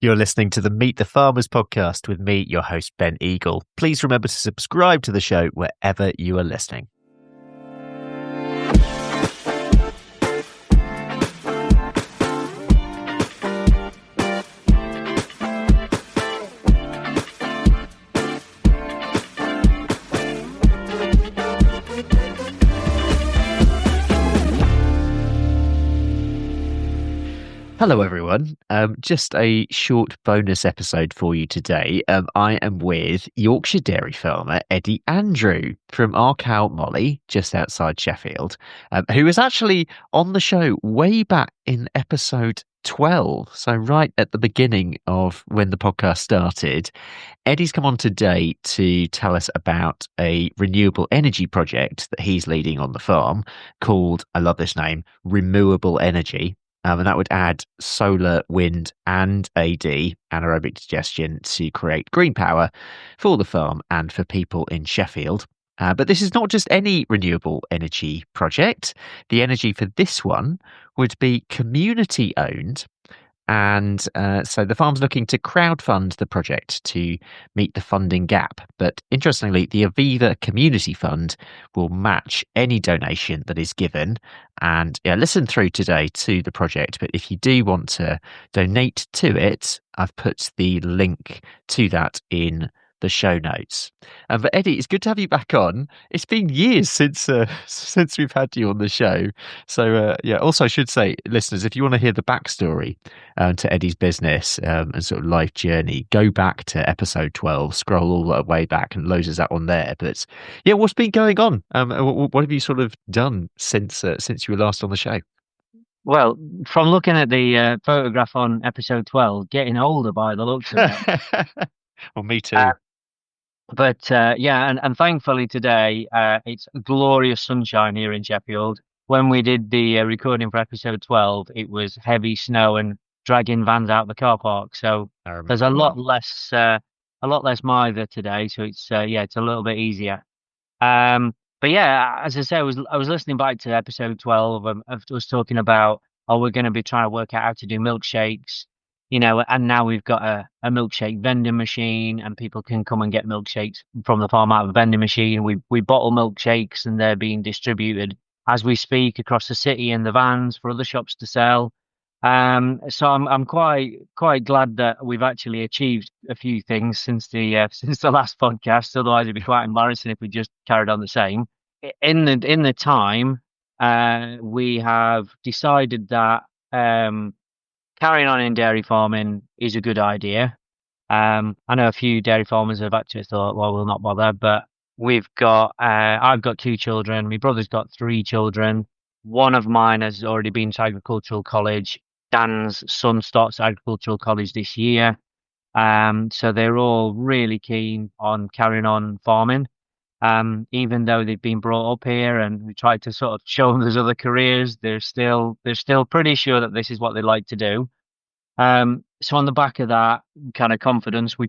You're listening to the Meet the Farmers podcast with me, your host, Ben Eagle. Please remember to subscribe to the show wherever you are listening. Hello, everyone. Just a short bonus episode for you today. I am with Yorkshire dairy farmer Eddie Andrew from our cow Molly, just outside Sheffield, who was actually on the show way back in episode 12. So right at the beginning of when the podcast started. Eddie's come on today to tell us about a renewable energy project that he's leading on the farm called, I love this name, ReMooable Energy. And that would add solar, wind, and anaerobic digestion, to create green power for the farm and for people in Sheffield. But this is not just any renewable energy project. The energy for this one would be community owned. And so the farm's looking to crowdfund the project to meet the funding gap. But interestingly, the Aviva Community Fund will match any donation that is given. And listen through today to the project. But if you do want to donate to it, I've put the link to that in the show notes. But Eddie, it's good to have you back on. It's been years since we've had you on the show. So also I should say, listeners, if you want to hear the backstory to Eddie's business and sort of life journey, go back to episode 12, scroll all the way back, and loads of that on there. But what's been going on? What have you sort of done since you were last on the show? Well, from looking at the photograph on episode 12, getting older by the looks of it. Well, me too. And thankfully today, it's glorious sunshine here in Sheffield. When we did the recording for episode 12, it was heavy snow and dragging vans out the car park. So there's a lot less mither today. So it's a little bit easier. But yeah, as I say, I was listening back to episode 12. I was talking about, we're going to be trying to work out how to do milkshakes. And now we've got a milkshake vending machine, and people can come and get milkshakes from the farm out of a vending machine. We bottle milkshakes, and they're being distributed as we speak across the city in the vans for other shops to sell. So I'm quite glad that we've actually achieved a few things since the last podcast. Otherwise, it'd be quite embarrassing if we just carried on the same. In the time, we have decided that carrying on in dairy farming is a good idea. I know a few dairy farmers have actually thought, well, we'll not bother, but I've got 2 children. My brother's got 3 children. One of mine has already been to agricultural college. Dan's son starts agricultural college this year. So they're all really keen on carrying on farming. Even though they've been brought up here and we tried to sort of show them there's other careers, they're still pretty sure that this is what they like to do. So on the back of that kind of confidence, we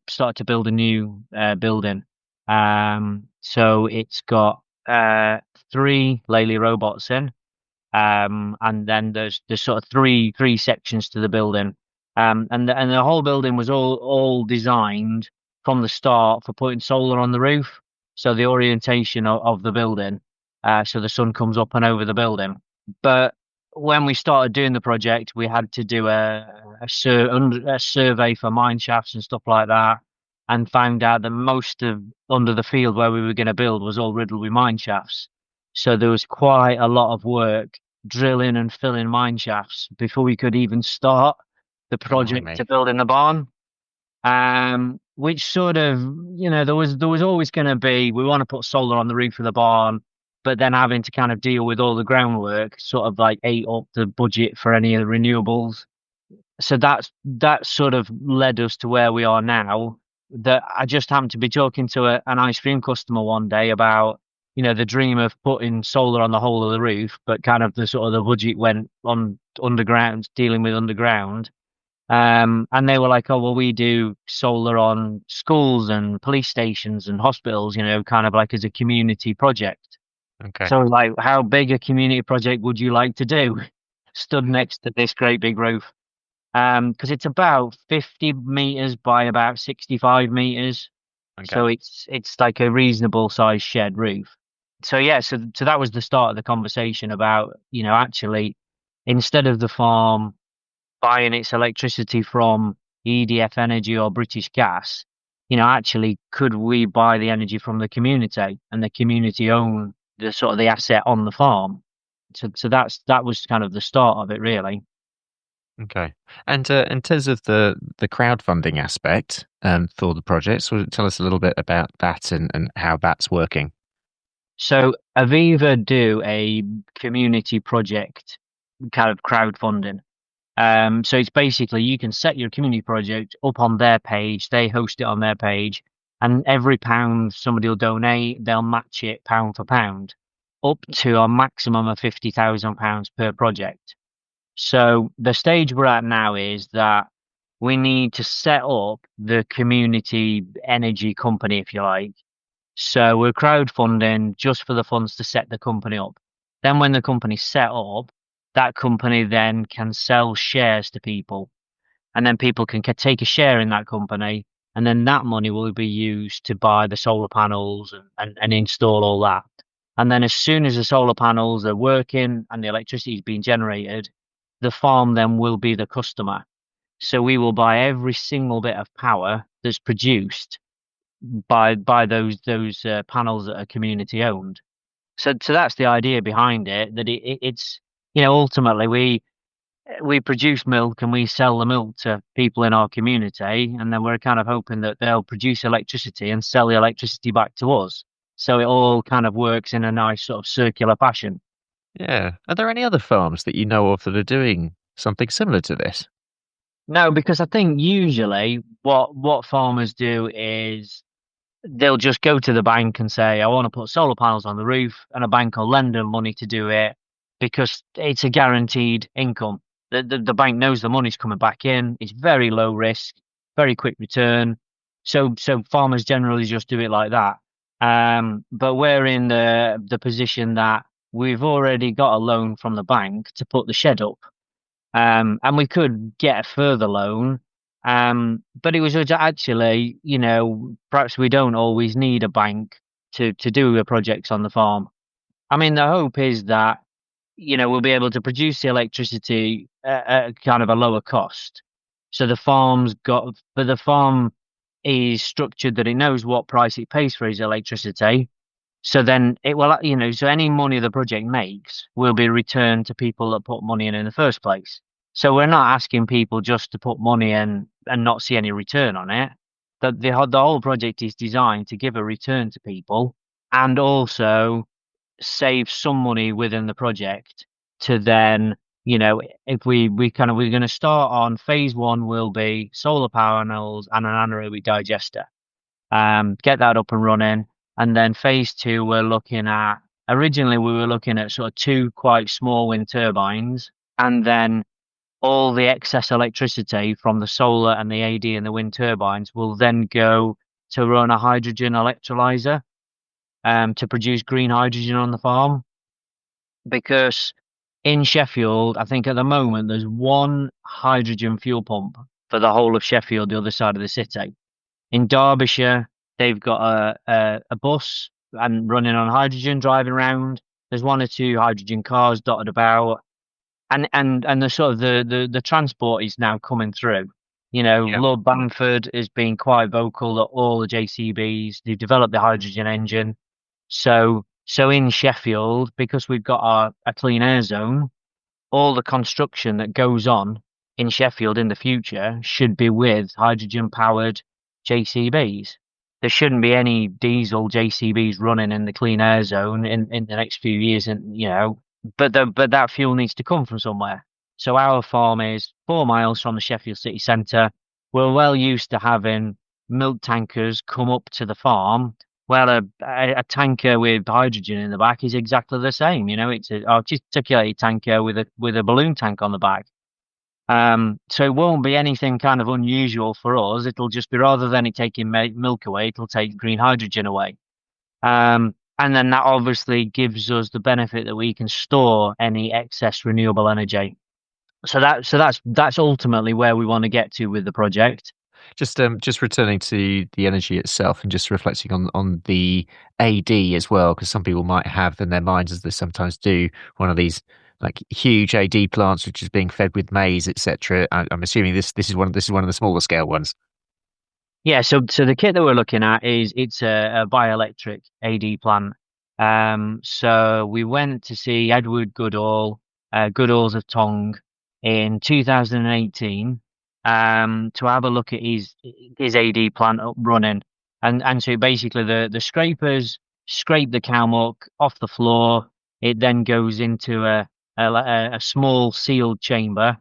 started to build a new building. So it's got 3 Lely robots in, and then there's sort of three sections to the building. And the whole building was all designed from the start for putting solar on the roof. So the orientation of the building, so the sun comes up and over the building. But when we started doing the project, we had to do a survey for mine shafts and stuff like that, and found out that most of under the field where we were going to build was all riddled with mine shafts. So there was quite a lot of work drilling and filling mine shafts before we could even start the project to build in the barn. Which sort of, there was always going to be, we want to put solar on the roof of the barn, but then having to kind of deal with all the groundwork sort of like ate up the budget for any of the renewables. So that sort of led us to where we are now. That I just happened to be talking to an ice cream customer one day about, the dream of putting solar on the whole of the roof, but kind of the budget went on underground, dealing with underground. And they were like, oh, well, we do solar on schools and police stations and hospitals, kind of like as a community project. Okay. So like, how big a community project would you like to do? Stood next to this great big roof. Because it's about 50 meters by about 65 meters. Okay. So it's like a reasonable sized shed roof. So yeah, so that was the start of the conversation about, actually instead of the farm buying its electricity from EDF Energy or British Gas, actually could we buy the energy from the community and the community own the sort of the asset on the farm? So that was kind of the start of it really. Okay. And in terms of the crowdfunding aspect for the projects, will you tell us a little bit about that and how that's working? So Aviva do a community project kind of crowdfunding. So it's basically you can set your community project up on their page, they host it on their page, and every pound somebody will donate, they'll match it pound for pound, up to a maximum of £50,000 per project. So the stage we're at now is that we need to set up the community energy company, if you like. So we're crowdfunding just for the funds to set the company up. Then when the company's set up, that company then can sell shares to people, and then people can take a share in that company, and then that money will be used to buy the solar panels and install all that. And then as soon as the solar panels are working and the electricity is being generated, the farm then will be the customer. So we will buy every single bit of power that's produced by those panels that are community owned. So that's the idea behind it. That it's ultimately we produce milk and we sell the milk to people in our community, and then we're kind of hoping that they'll produce electricity and sell the electricity back to us. So it all kind of works in a nice sort of circular fashion. Yeah. Are there any other farms that you know of that are doing something similar to this? No, because I think usually what farmers do is they'll just go to the bank and say, I want to put solar panels on the roof, and a bank will lend them money to do it because it's a guaranteed income. The bank knows the money's coming back in. It's very low risk, very quick return. So farmers generally just do it like that. But we're in the position that we've already got a loan from the bank to put the shed up. And we could get a further loan. But it was actually, perhaps we don't always need a bank to do the projects on the farm. I mean, the hope is that, we'll be able to produce the electricity at kind of a lower cost. So but the farm is structured that it knows what price it pays for its electricity. So then it will, so any money the project makes will be returned to people that put money in the first place. So we're not asking people just to put money in and not see any return on it. The whole project is designed to give a return to people and also save some money within the project to then, if we're going to start on phase one will be solar panels and an anaerobic digester. Get that up and running. And then phase two, originally we were looking at sort of two quite small wind turbines, and then all the excess electricity from the solar and the AD and the wind turbines will then go to run a hydrogen electrolyzer, to produce green hydrogen on the farm. Because in Sheffield, I think at the moment there's one hydrogen fuel pump for the whole of Sheffield, the other side of the city. In Derbyshire, they've got a bus and running on hydrogen driving around. There's one or two hydrogen cars dotted about, and the sort of the transport is now coming through. Yeah. Lord Bamford has been quite vocal that all the JCBs they've developed the hydrogen engine. So in Sheffield, because we've got a clean air zone, all the construction that goes on in Sheffield in the future should be with hydrogen powered JCBs. There shouldn't be any diesel JCBs running in the clean air zone in the next few years, and but that fuel needs to come from somewhere. So our farm is 4 miles from the Sheffield city centre. We're well used to having milk tankers come up to the farm. Well, a tanker with hydrogen in the back is exactly the same. It's a articulated tanker with a balloon tank on the back. So it won't be anything kind of unusual for us. It'll just be rather than it taking milk away, it'll take green hydrogen away. And then that obviously gives us the benefit that we can store any excess renewable energy. So that's ultimately where we want to get to with the project. Just returning to the energy itself and just reflecting on the AD as well, because some people might have in their minds, as they sometimes do, one of these like huge AD plants which is being fed with maize, etc. I'm assuming this is one of the smaller scale ones. Yeah, so the kit that we're looking at it's a bioelectric AD plant. So we went to see Edward Goodall, Goodall's of Tong in 2018, to have a look at his AD plant up running, and so basically the scrapers scrape the cow muck off the floor. It then goes into a small sealed chamber,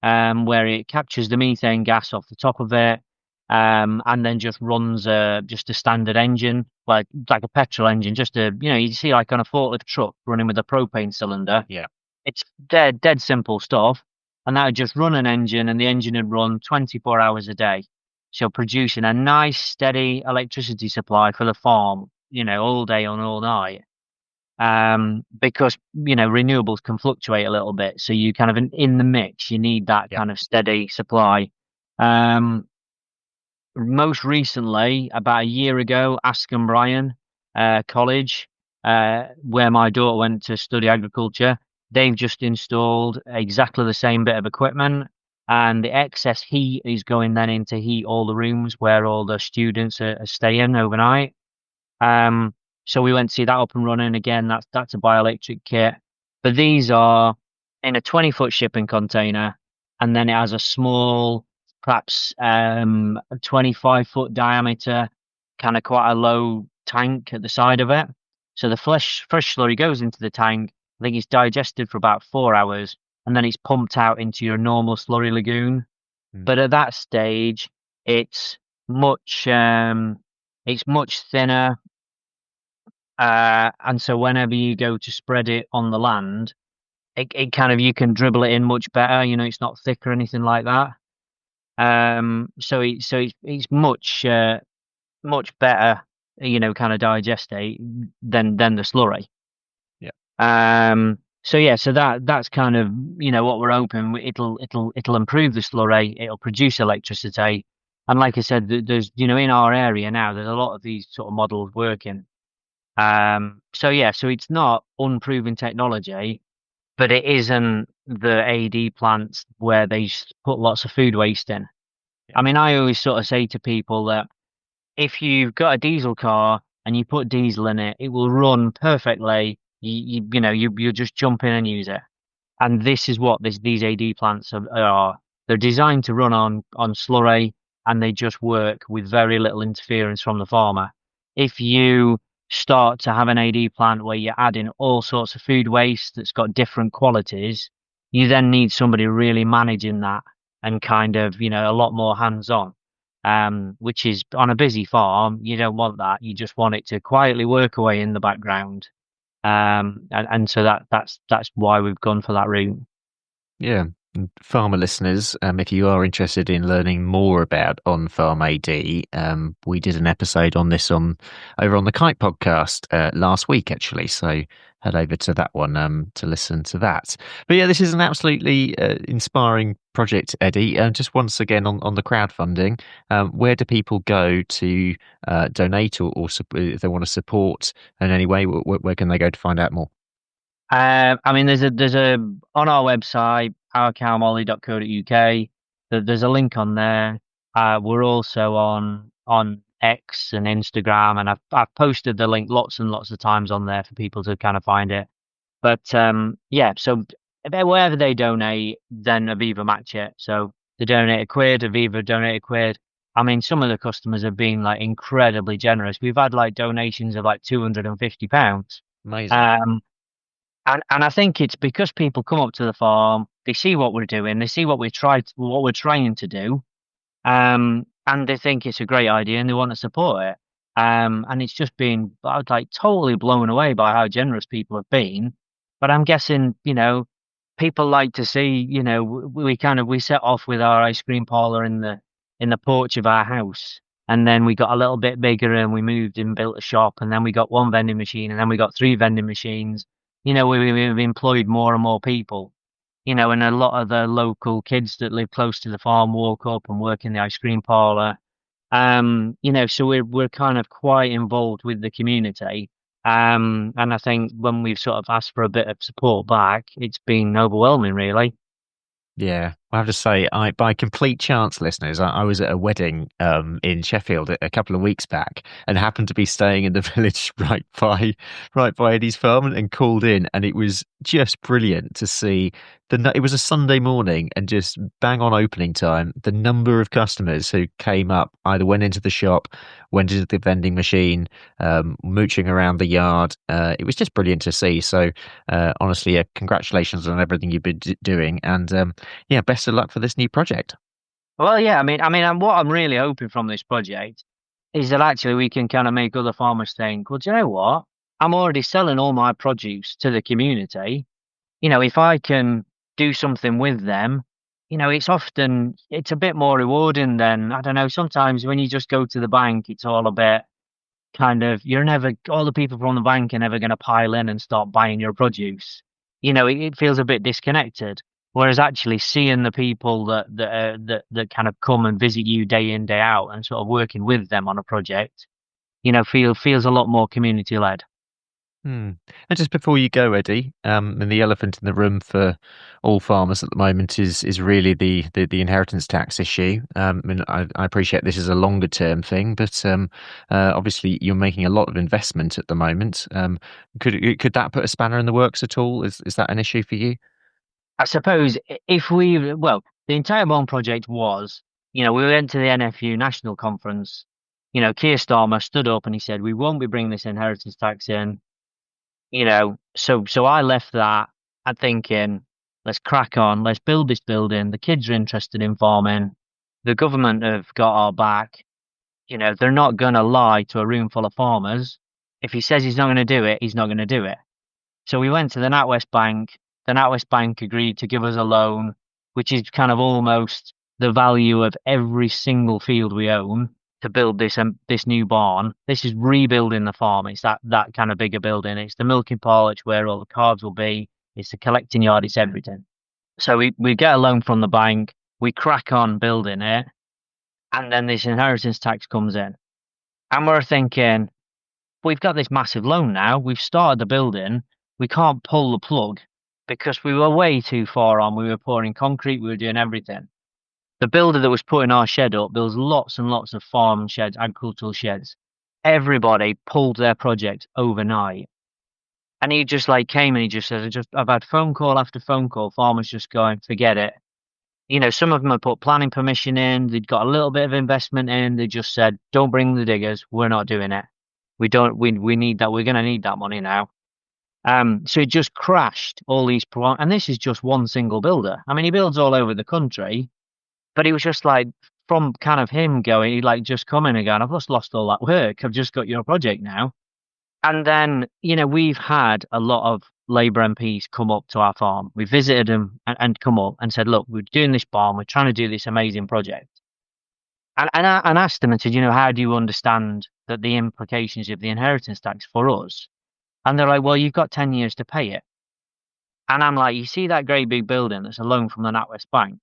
where it captures the methane gas off the top of it, and then just runs just a standard engine, like a petrol engine, just a you see like on a forklift truck running with a propane cylinder. Yeah, It's dead simple stuff, and that would just run an engine, and the engine would run 24 hours a day, so producing a nice steady electricity supply for the farm, all day and all night. Because renewables can fluctuate a little bit, so you kind of in the mix, you need that yeah. kind of steady supply. Um, Most recently, about a year ago, Askham Bryan College, where my daughter went to study agriculture, they've just installed exactly the same bit of equipment, and the excess heat is going then into heat all the rooms where all the students are staying overnight. Um, so we went to see that up and running again. That's a bioelectric kit, but these are in a 20-foot shipping container, and then it has a small, perhaps 25-foot diameter, kind of quite a low tank at the side of it. So the fresh slurry goes into the tank. I think it's digested for about 4 hours, and then it's pumped out into your normal slurry lagoon. Mm. But at that stage, it's much it's much thinner, and so whenever you go to spread it on the land, it kind of you can dribble it in much better. It's not thick or anything like that. So it's much better, kind of digestate than the slurry. Yeah. So yeah, so that's kind of what we're hoping. It'll improve the slurry. It'll produce electricity, and like I said, there's in our area now there's a lot of these sort of models working. So yeah, so it's not unproven technology, but it isn't the AD plants where they put lots of food waste in. Yeah. I mean, I always sort of say to people that if you've got a diesel car and you put diesel in it, it will run perfectly. You just jump in and use it. And this is what these AD plants are. They're designed to run on slurry, and they just work with very little interference from the farmer. If you start to have an AD plant where you're adding all sorts of food waste that's got different qualities, you then need somebody really managing that and kind of, a lot more hands-on. Which is on a busy farm, you don't want that. You just want it to quietly work away in the background. And so that's why we've gone for that route. Yeah. And farmer listeners, if you are interested in learning more about on-farm AD, we did an episode on this over on the Kite podcast last week, actually. So head over to that one to listen to that. But yeah, this is an absolutely inspiring project, Eddie. Just once again on the crowdfunding, where do people go to donate or if they want to support in any way? Where can they go to find out more? I mean, there's a on our website, ourcowmolly.co.uk. There's a link on there. We're also on X and Instagram, and I've posted the link lots and lots of times on there for people to kind of find it. But yeah, so wherever they donate, then Aviva match it. So they donate a quid, Aviva donate a quid. I mean, some of the customers have been like incredibly generous. We've had like donations of like £250. Amazing. Um, and I think it's because people come up to the farm, they see what we're doing, they see what we're trying to do, and they think it's a great idea and they want to support it. And it's just been, I was like totally blown away by how generous people have been. But I'm guessing, people like to see, we set off with our ice cream parlor in the porch of our house. And then we got a little bit bigger and we moved and built a shop. And then we got one vending machine and then we got three vending machines. We've employed more and more people. And a lot of the local kids that live close to the farm walk up and work in the ice cream parlor. So we're kind of quite involved with the community. And I think when we've sort of asked for a bit of support back, it's been overwhelming, really. Yeah, I have to say, by complete chance, listeners, I was at a wedding in Sheffield a couple of weeks back, and happened to be staying in the village right by Eddie's farm, and called in, and it was just brilliant to see it was a Sunday morning, and just bang on opening time, the number of customers who came up, either went into the shop, went into the vending machine, mooching around the yard. It was just brilliant to see. So, honestly, congratulations on everything you've been doing, and yeah, best of luck for this new project. Well, yeah, and what I'm really hoping from this project is that actually we can kind of make other farmers think, well, do you know what? I'm already selling all my produce to the community. If I can do something with them, it's a bit more rewarding than, I don't know, sometimes when you just go to the bank, it's all a bit kind of, all the people from the bank are never going to pile in and start buying your produce. It feels a bit disconnected. Whereas actually seeing the people that kind of come and visit you day in, day out and sort of working with them on a project, feels a lot more community led. Hmm. And just before you go, Eddie, and the elephant in the room for all farmers at the moment is really the inheritance tax issue. I appreciate this is a longer term thing, but obviously you're making a lot of investment at the moment. Could that put a spanner in the works at all? Is that an issue for you? I suppose the entire Bond project was, we went to the NFU National Conference. Keir Starmer stood up and he said, we won't be bringing this inheritance tax in. So I left that and thinking, let's crack on, let's build this building. The kids are interested in farming. The government have got our back. They're not going to lie to a room full of farmers. If he says he's not going to do it, he's not going to do it. So we went to the NatWest Bank. The NatWest Bank agreed to give us a loan, which is kind of almost the value of every single field we own to build this new barn. This is rebuilding the farm. It's that kind of bigger building. It's the milking parlour, it's where all the calves will be. It's the collecting yard. It's everything. So we get a loan from the bank. We crack on building it, and then this inheritance tax comes in, and we're thinking, we've got this massive loan now. We've started the building. We can't pull the plug because we were way too far on. We were pouring concrete. We were doing everything. The builder that was putting our shed up, there was lots and lots of farm sheds, agricultural sheds. Everybody pulled their project overnight. And he just like came and he just said, I've had phone call after phone call. Farmers just going, forget it. Some of them had put planning permission in. They'd got a little bit of investment in. They just said, don't bring the diggers. We're not doing it. We need that. We're going to need that money now. So it just crashed all these, and this is just one single builder. I mean, he builds all over the country, but it was just like from kind of him going, he like just coming and going, I've just lost all that work. I've just got your project now. And then, we've had a lot of Labour MPs come up to our farm. We visited them and come up and said, look, we're doing this barn. We're trying to do this amazing project. And I asked them and said, how do you understand that the implications of the inheritance tax for us? And they're like, well, you've got 10 years to pay it. And I'm like, you see that great big building that's a loan from the NatWest Bank?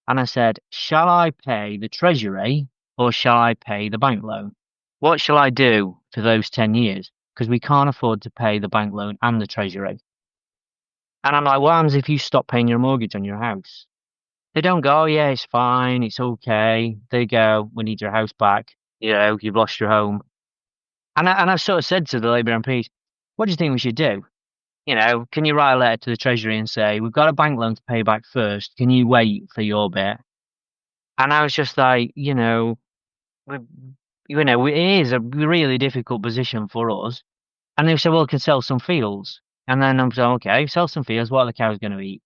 And I said, shall I pay the Treasury or shall I pay the bank loan? What shall I do for those 10 years? Because we can't afford to pay the bank loan and the Treasury. And I'm like, what happens if you stop paying your mortgage on your house? They don't go, oh, yeah, it's fine, it's okay. They go, we need your house back. You've lost your home. And I sort of said to the Labour MPs, what do you think we should do? Can you write a letter to the Treasury and say, we've got a bank loan to pay back first. Can you wait for your bit? And I was just like, it is a really difficult position for us. And they said, well, we can sell some fields. And then I'm saying, okay, sell some fields. What are the cows going to eat?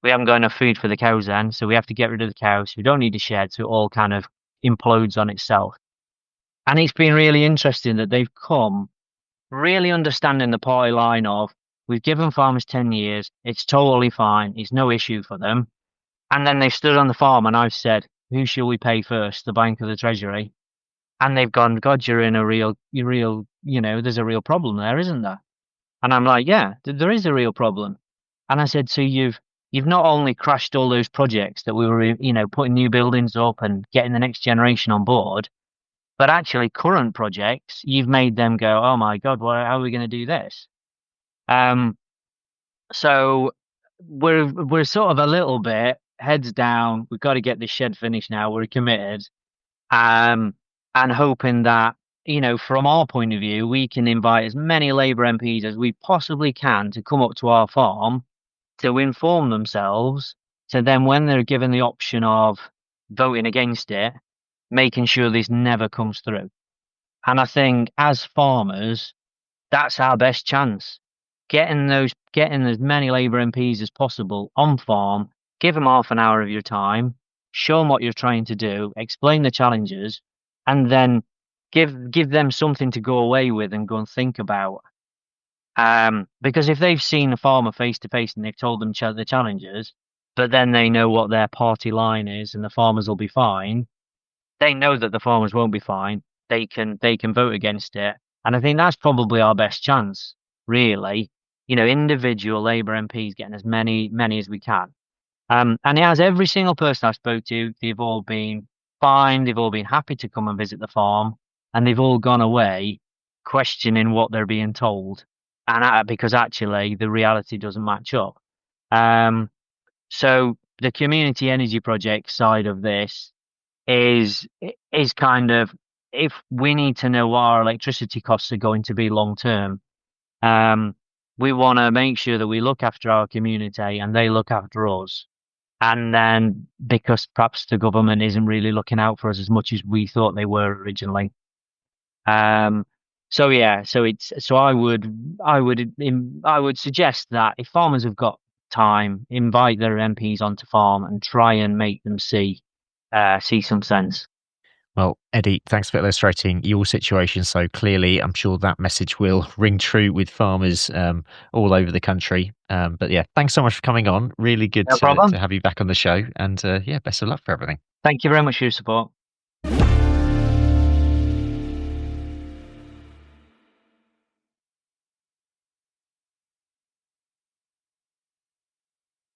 We haven't got enough food for the cows then. So we have to get rid of the cows. We don't need a shed. So it all kind of implodes on itself. And it's been really interesting that they've come really understanding the party line of, we've given farmers 10 years. It's totally fine. It's no issue for them. And then they've stood on the farm and I've said, who shall we pay first, the bank or the Treasury? And they've gone, God, you're in there's a real problem there, isn't there? And I'm like, yeah, there is a real problem. And I said, so you've you've not only crashed all those projects that we were, putting new buildings up and getting the next generation on board, but actually current projects, you've made them go, oh my God, how are we going to do this? Um, so we're sort of a little bit heads down. We've got to get this shed finished now. We're committed. Um, and hoping that, from our point of view, we can invite as many Labour MPs as we possibly can to come up to our farm to inform themselves. So then when they're given the option of voting against it, making sure this never comes through. And I think as farmers, that's our best chance. Getting as many Labour MPs as possible on farm, give them half an hour of your time, show them what you're trying to do, explain the challenges, and then give them something to go away with and go and think about. Because if they've seen a farmer face to face and they've told them the challenges, but then they know what their party line is and the farmers will be fine, they know that the farmers won't be fine. They can vote against it. And I think that's probably our best chance, really. Individual Labour MPs getting as many as we can. And it has every single person I spoke to, they've all been fine, they've all been happy to come and visit the farm, and they've all gone away questioning what they're being told. And because actually the reality doesn't match up. So the community energy project side of this is is kind of, if we need to know what our electricity costs are going to be long term, we want to make sure that we look after our community and they look after us. And then because perhaps the government isn't really looking out for us as much as we thought they were originally. So yeah, so I would suggest that if farmers have got time, invite their MPs onto farm and try and make them see some sense. Well, Eddie, thanks for illustrating your situation so clearly. I'm sure that message will ring true with farmers all over the country. But yeah, thanks so much for coming on. Really good No to problem. have you back on the show. And yeah, best of luck for everything. Thank you very much for your support.